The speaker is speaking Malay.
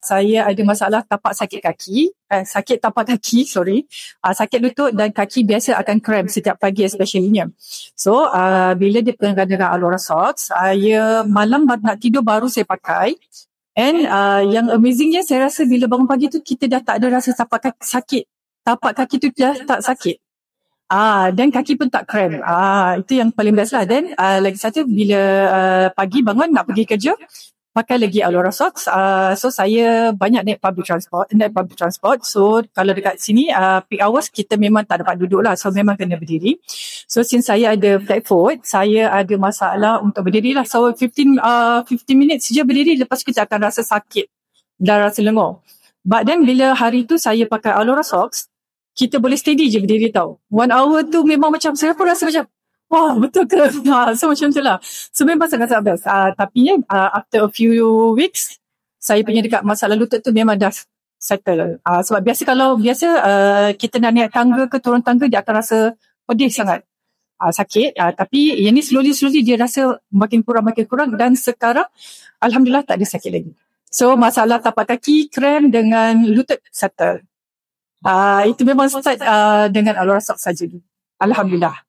Saya ada masalah sakit tapak kaki, sakit lutut dan kaki biasa akan cramp setiap pagi especially-nya. So, bila dia dengan Alora Socks, saya malam nak tidur baru saya pakai. And yang amazingnya saya rasa bila bangun pagi tu kita dah tak ada rasa tapak kaki sakit. Tapak kaki tu dah tak sakit. Dan kaki pun tak cramp. Itu yang paling best lah. Dan lagi satu bila pagi bangun nak pergi kerja, pakai lagi Alora Socks. So saya banyak naik public transport. So kalau dekat sini peak hours kita memang tak dapat duduk lah. So memang kena berdiri. So since saya ada flat foot, saya ada masalah untuk berdiri lah. So 15 minutes saja berdiri, lepas kita akan rasa sakit dan rasa lengur. But then bila hari tu saya pakai Alora Socks, kita boleh steady je berdiri tau. 1 hour tu memang macam saya pun rasa macam wah, betul ke? So macam tu lah. So memang sangat-sangat best. Tapi after a few weeks, saya punya dekat masalah lutut tu memang dah settle. Sebab kalau kita nak naik tangga ke turun tangga, dia akan rasa pedih sangat. Sakit. Tapi yang ni slowly dia rasa makin kurang dan sekarang Alhamdulillah tak ada sakit lagi. So masalah tapak kaki, cramp dengan lutut settle. Itu memang start dengan Alora Socks saja. Alhamdulillah.